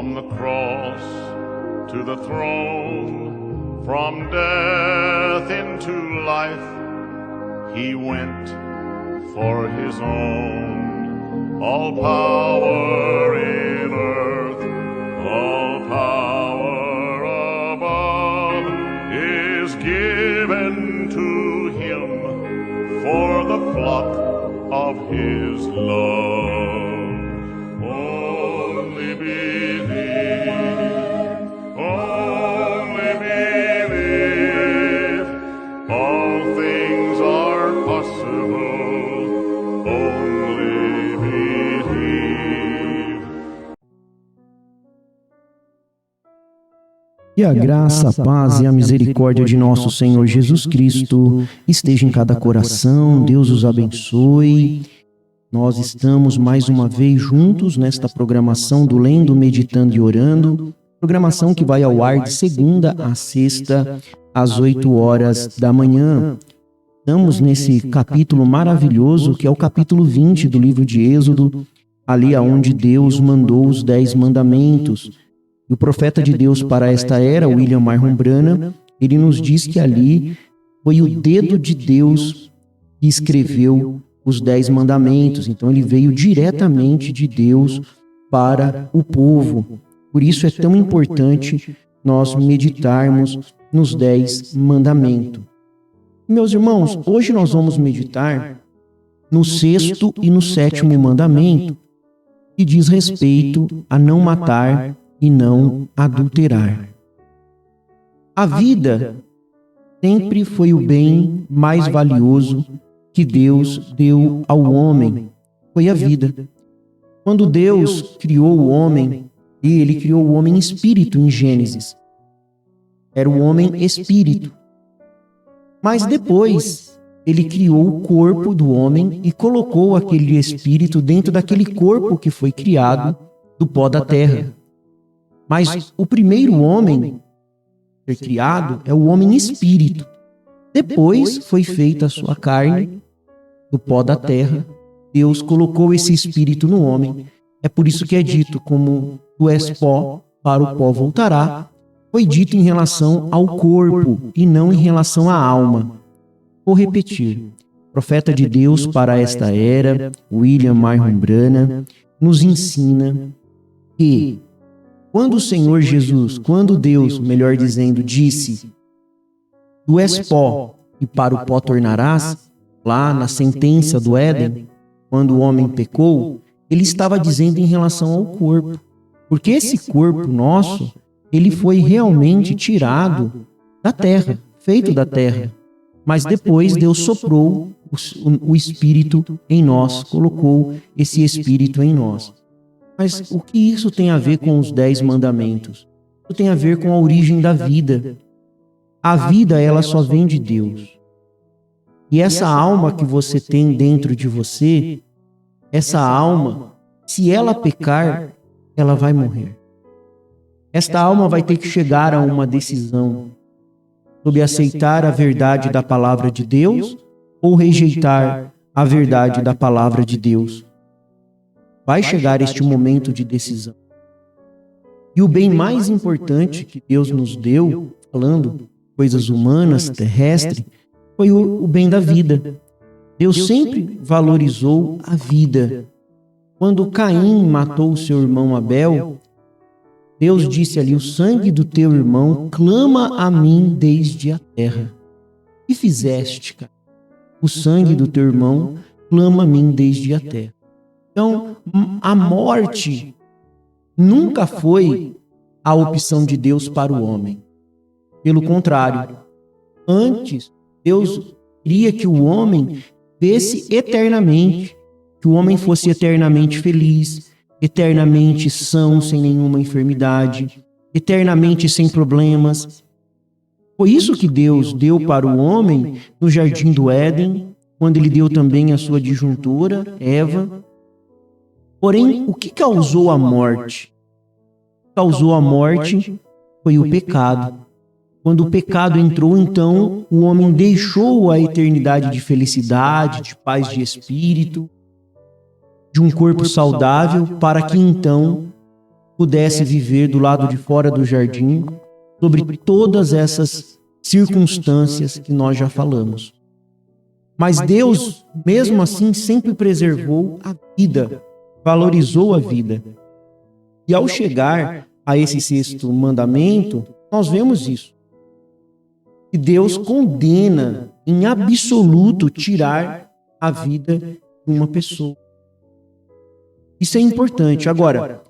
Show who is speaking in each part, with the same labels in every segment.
Speaker 1: From the cross to the throne, from death into life, he went for his own. All power in earth, all power above is given to him for the flock of his love. Only believe, only believe, all things are possible, only believe.
Speaker 2: Que a graça, a paz e a misericórdia de nosso Senhor Jesus Cristo esteja em cada coração. Deus os abençoe. Nós estamos mais uma vez juntos nesta programação do Lendo, Meditando e Orando, programação que vai ao ar de segunda a sexta, às 8 horas da manhã. Estamos nesse capítulo maravilhoso, que é o capítulo 20 do livro de Êxodo, ali aonde Deus mandou os 10 mandamentos. E o profeta de Deus para esta era, William Marron Branham, ele nos diz que ali foi o dedo de Deus que escreveu os 10 mandamentos. Então ele veio diretamente de Deus para o povo. Por isso é tão importante nós meditarmos nos 10 mandamentos. Meus irmãos, hoje nós vamos meditar no 6º e no 7º mandamento, que diz respeito a não matar e não adulterar. A vida sempre foi o bem mais valioso que Deus deu ao homem, foi a vida. Quando Deus criou o homem, ele criou o homem espírito em Gênesis. Era o homem espírito. Mas depois, ele criou o corpo do homem e colocou aquele espírito dentro daquele corpo que foi criado do pó da terra. Mas o primeiro homem a ser criado é o homem espírito. Depois foi feita a sua carne do pó da terra. Deus colocou esse espírito no homem. É por isso que é dito, como tu és pó, para o pó voltará. Foi dito em relação ao corpo e não em relação à alma. Vou repetir. O profeta de Deus para esta era, William Marron Branham, nos ensina que quando o Senhor Jesus, quando Deus, melhor dizendo, disse: tu és pó e para o pó tornarás, lá na sentença do Éden, quando o homem pecou, ele estava dizendo em relação ao corpo. Porque esse corpo nosso, ele foi realmente tirado da terra, feito da terra. Mas depois Deus soprou o Espírito em nós, colocou esse Espírito em nós. Mas o que isso tem a ver com os 10 mandamentos? Isso tem a ver com a origem da vida. A vida, ela só vem de Deus. E essa alma que você tem dentro de você, essa alma, se ela pecar, ela vai morrer. Esta alma vai ter que chegar a uma decisão sobre aceitar a verdade da palavra de Deus ou rejeitar a verdade da palavra de Deus. Vai chegar este momento de decisão. E o bem mais importante que Deus nos deu, falando coisas humanas, terrestres, foi o bem da vida. Deus sempre valorizou a vida. Quando Caim matou o seu irmão Abel, Deus disse ali: o sangue do teu irmão clama a mim desde a terra. O que fizeste, cara? O sangue do teu irmão clama a mim desde a terra. Então, a morte nunca foi a opção de Deus para o homem. Pelo contrário, antes, Deus queria que o homem vivesse eternamente, que o homem fosse eternamente feliz, eternamente são, sem nenhuma enfermidade, eternamente sem problemas. Foi isso que Deus deu para o homem no jardim do Éden, quando ele deu também a sua disjuntora, Eva. Porém, o que causou a morte? O que causou a morte foi o pecado. Quando o pecado entrou, então, o homem deixou a eternidade de felicidade, de paz de espírito, de um corpo saudável, para que então pudesse viver do lado de fora do jardim, sobre todas essas circunstâncias que nós já falamos. Mas Deus, mesmo assim, sempre preservou a vida, valorizou a vida. E ao chegar a esse 6º mandamento, nós vemos isso. Que Deus condena em absoluto tirar a vida de uma pessoa. Isso é importante. Agora,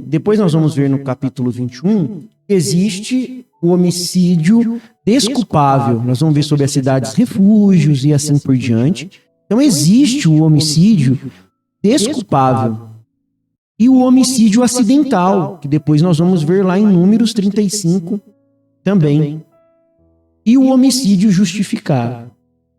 Speaker 2: depois nós vamos ver no capítulo 21, existe o homicídio desculpável. Nós vamos ver sobre as cidades refúgios e assim por diante. Então existe o homicídio desculpável e o homicídio acidental, que depois nós vamos ver lá em Números 35 também. E o homicídio justificado,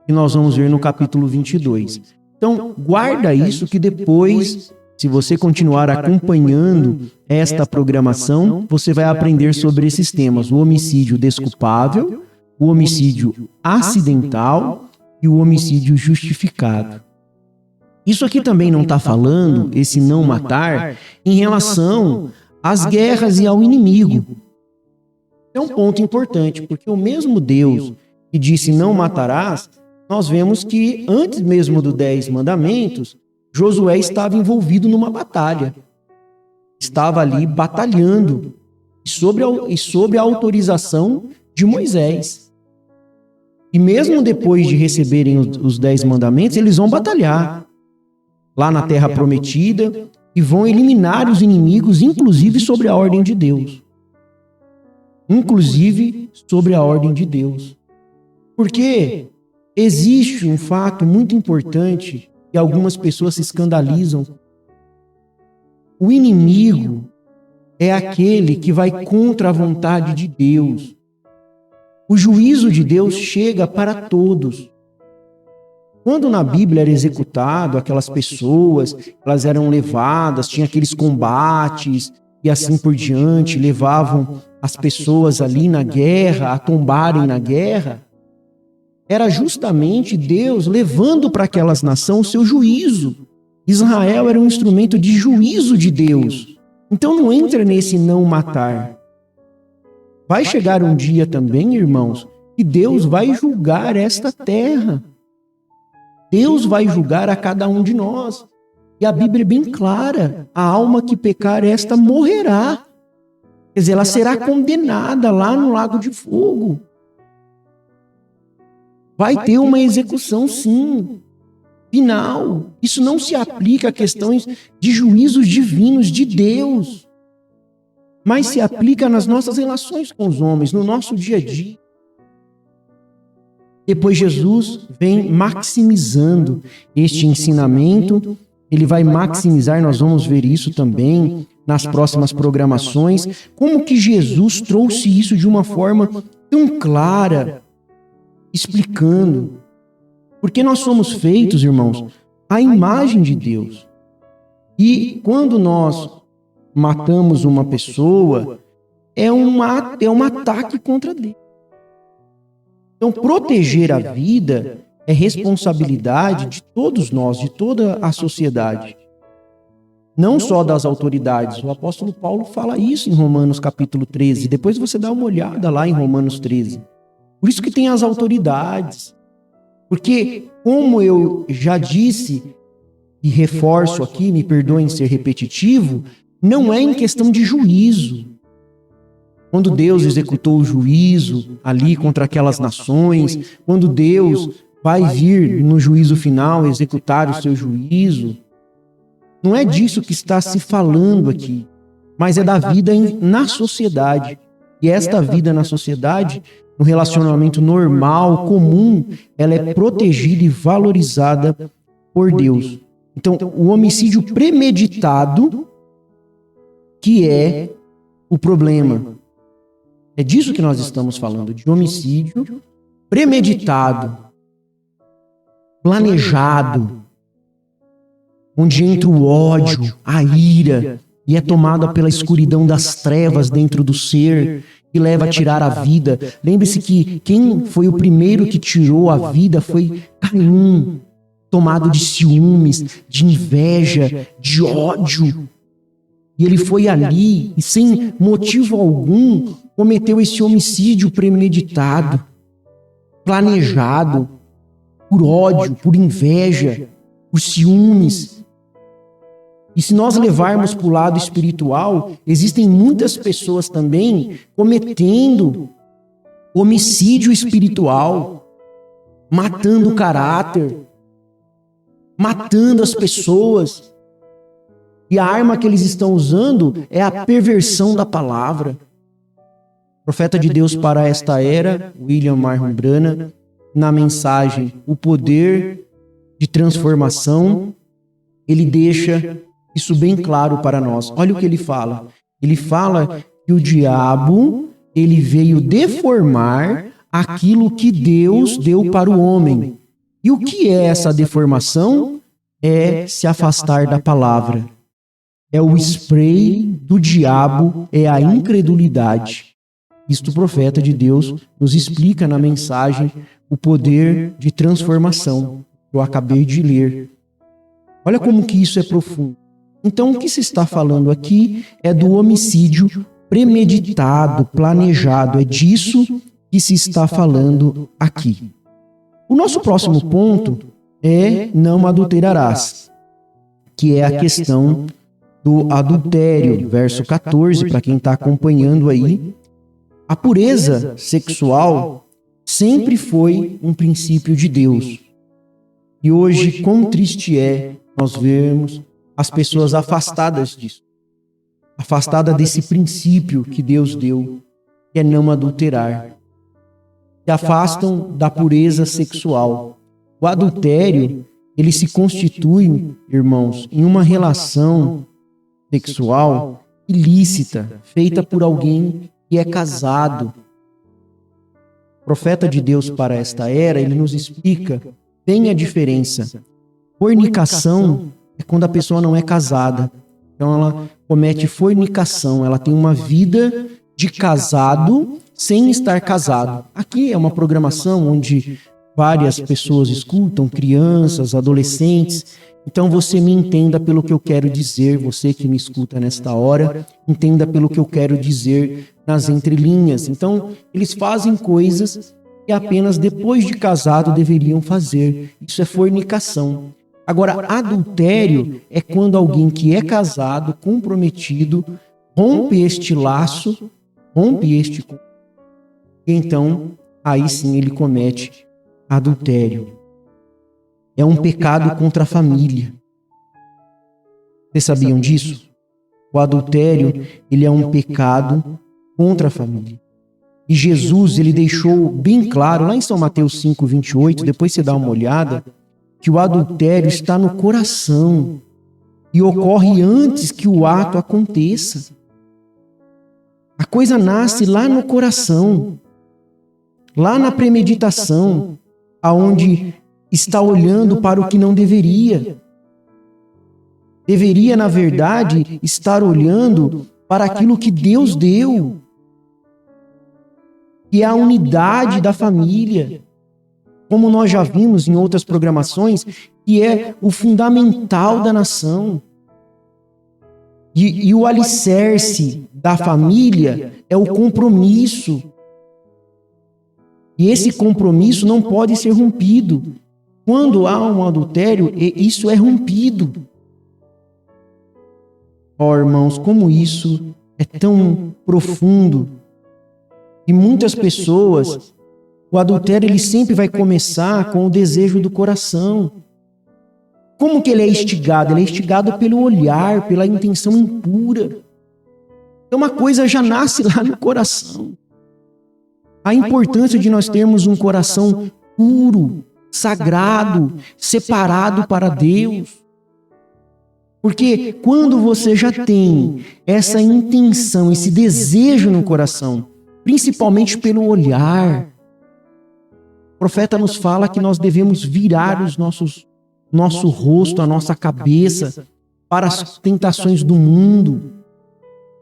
Speaker 2: que nós vamos ver no capítulo 22. Então, guarda isso que depois, se você continuar acompanhando esta programação, você vai aprender sobre esses temas: o homicídio desculpável, o homicídio acidental e o homicídio justificado. Isso aqui também não está falando, esse não matar, em relação às guerras e ao inimigo. É um ponto importante, porque o mesmo Deus que disse não matarás, nós vemos que antes mesmo dos 10 mandamentos, Josué estava envolvido numa batalha. Estava ali batalhando, e sob a autorização de Moisés. E mesmo depois de receberem os 10 mandamentos, eles vão batalhar lá na terra prometida e vão eliminar os inimigos, inclusive sobre a ordem de Deus. Inclusive sobre a ordem de Deus. Porque existe um fato muito importante que algumas pessoas se escandalizam. O inimigo é aquele que vai contra a vontade de Deus. O juízo de Deus chega para todos. Quando na Bíblia era executado aquelas pessoas, elas eram levadas, tinha aqueles combates e assim por diante, levavam as pessoas ali na guerra, a tombarem na guerra, era justamente Deus levando para aquelas nações o seu juízo. Israel era um instrumento de juízo de Deus. Então não entra nesse não matar. Vai chegar um dia também, irmãos, que Deus vai julgar esta terra. Deus vai julgar a cada um de nós. E a Bíblia é bem clara: a alma que pecar, esta morrerá. Quer dizer, ela será condenada lá no lago de fogo. Vai ter uma execução, sim, final. Isso não se aplica a questões de juízos divinos de Deus, mas se aplica nas nossas relações com os homens, no nosso dia a dia. Depois Jesus vem maximizando este ensinamento, ele vai maximizar, nós vamos ver isso também nas próximas programações, como que Jesus trouxe isso de uma forma tão clara, explicando. Porque nós somos feitos, irmãos, à imagem de Deus. E quando nós matamos uma pessoa, é um ataque contra Deus. Então, proteger a vida é responsabilidade de todos nós, de toda a sociedade. Não só das autoridades. O apóstolo Paulo fala isso em Romanos capítulo 13. Depois você dá uma olhada lá em Romanos 13. Por isso que tem as autoridades. Porque, como eu já disse, e reforço aqui, me perdoem ser repetitivo, não é em questão de juízo. Quando Deus executou o juízo ali contra aquelas nações, quando Deus vai vir no juízo final executar o seu juízo, não é disso que está se falando aqui, mas é da vida na sociedade. E esta vida na sociedade, no relacionamento normal, comum, ela é protegida e valorizada por Deus. Então, o homicídio premeditado, que é o problema. É disso que nós estamos falando, de homicídio premeditado, planejado, onde entra o ódio, a ira, e é tomada pela escuridão das trevas dentro do ser, que leva a tirar a vida. Lembre-se que quem foi o primeiro que tirou a vida foi Caim, tomado de ciúmes, de inveja, de ódio. E ele foi ali e, sem motivo algum, cometeu esse homicídio premeditado, planejado, por ódio, por inveja, por ciúmes. E se nós levarmos para o lado espiritual, existem muitas pessoas também cometendo homicídio espiritual, matando o caráter, matando as pessoas. E a arma que eles estão usando é a perversão da palavra. O profeta de Deus para esta era, William Martin Branham, na mensagem O Poder de Transformação, ele deixa isso bem claro para nós. Olha o que ele fala. Ele fala que o diabo, ele veio deformar aquilo que Deus deu para o homem. E o que é essa deformação? É se afastar da palavra. É o spray do diabo, é a incredulidade. Isto o profeta de Deus nos explica na mensagem O Poder de Transformação, que eu acabei de ler. Olha como que isso é profundo. Então, o que se está falando aqui é do homicídio premeditado, planejado. É disso que se está falando aqui. O nosso próximo ponto é não adulterarás, que é a questão do adultério, verso 14, para quem está acompanhando aí. A pureza sexual sempre foi um princípio de Deus. E hoje, quão triste é nós vermos as pessoas afastadas disso. Afastadas desse princípio que Deus deu, que é não adulterar. Se afastam da pureza sexual. O adultério, ele se constitui, irmãos, em uma relação sexual ilícita, feita por alguém que é casado. O profeta de Deus para esta era, ele nos explica bem a diferença. Fornicação é quando a pessoa não é casada. Então ela comete fornicação, ela tem uma vida de casado sem estar casado. Aqui é uma programação onde várias pessoas escutam, crianças, adolescentes. Então você me entenda pelo que eu quero dizer, você que me escuta nesta hora, entenda pelo que eu quero dizer nas entrelinhas. Então, eles fazem coisas que apenas depois de casado deveriam fazer. Isso é fornicação. Agora, adultério é quando alguém que é casado, comprometido, rompe este laço, e então, aí sim ele comete adultério. É um pecado contra a família. Vocês sabiam disso? O adultério, ele é um pecado contra a família. E Jesus, ele deixou bem claro, lá em São Mateus 5, 28, depois você dá uma olhada, que o adultério está no coração e ocorre antes que o ato aconteça. A coisa nasce lá no coração, lá na premeditação, aonde está olhando para o que não deveria. Deveria, na verdade, estar olhando para aquilo que Deus deu, que é a unidade da família. Como nós já vimos em outras programações, que é o fundamental da nação. E o alicerce da família é o compromisso. E esse compromisso não pode ser rompido. Quando há um adultério, isso é rompido. Ó, irmãos, como isso é tão profundo. E muitas pessoas, o adultério ele sempre vai começar com o desejo do coração. Como que ele é instigado? Ele é instigado pelo olhar, pela intenção impura. Então uma coisa já nasce lá no coração. A importância de nós termos um coração puro, sagrado, separado para Deus. Porque quando você já tem essa intenção, esse desejo no coração, principalmente pelo olhar, o profeta nos fala que nós devemos virar nosso rosto, a nossa cabeça para as tentações do mundo.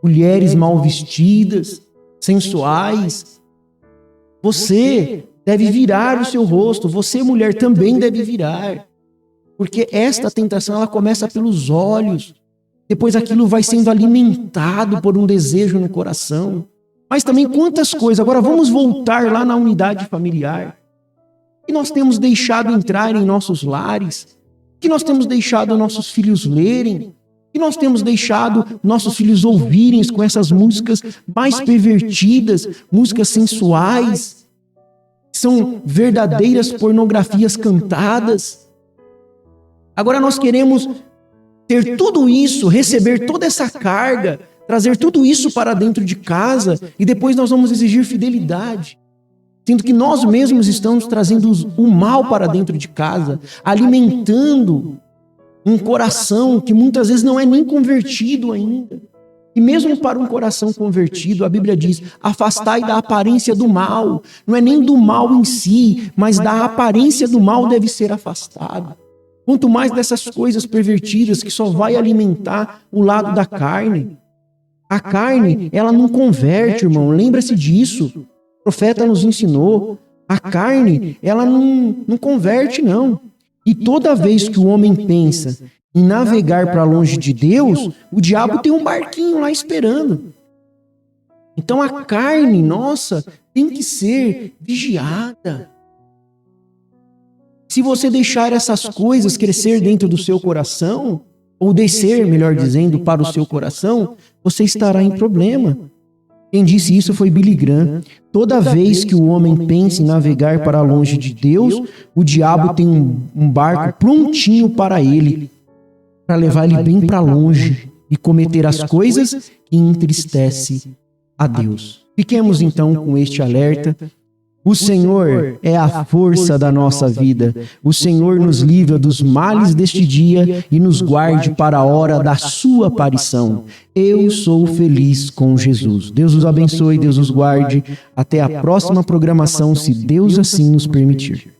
Speaker 2: Mulheres mal vestidas, sensuais. Você deve virar o seu rosto, você, mulher, também deve virar. Porque esta tentação, ela começa pelos olhos. Depois aquilo vai sendo alimentado por um desejo no coração. Mas também quantas coisas. Agora vamos voltar lá na unidade familiar. Que nós temos deixado entrar em nossos lares. Que nós temos deixado nossos filhos lerem. Que nós temos deixado nossos filhos ouvirem com essas músicas mais pervertidas, músicas sensuais. São verdadeiras pornografias cantadas. Agora nós queremos ter tudo isso, receber toda essa carga, trazer tudo isso para dentro de casa e depois nós vamos exigir fidelidade. Sendo que nós mesmos estamos trazendo o mal para dentro de casa, alimentando um coração que muitas vezes não é nem convertido ainda. E mesmo para um coração convertido, a Bíblia diz, afastai da aparência do mal. Não é nem do mal em si, mas da aparência do mal deve ser afastado. Quanto mais dessas coisas pervertidas que só vai alimentar o lado da carne. A carne, ela não converte, irmão. Lembra-se disso. O profeta nos ensinou. A carne, ela não converte, não. E toda vez que o homem pensa em navegar para longe de Deus, o diabo tem um barquinho lá esperando. Então a carne, nossa, tem que ser vigiada. Se você deixar essas coisas crescer dentro do seu coração, ou descer, melhor dizendo, para o seu coração, você estará em problema. Quem disse isso foi Billy Graham. Toda vez que o homem pensa em navegar para longe de Deus, o diabo tem um barco prontinho para ele, para levar ele bem para longe e cometer as coisas que entristecem a Deus. Fiquemos então com este alerta. O Senhor é a força da nossa vida. O Senhor nos livra dos males deste dia e nos guarde para a hora da sua aparição. Eu sou feliz com Jesus. Deus os abençoe, Deus os guarde. Até a próxima programação, se Deus assim nos permitir.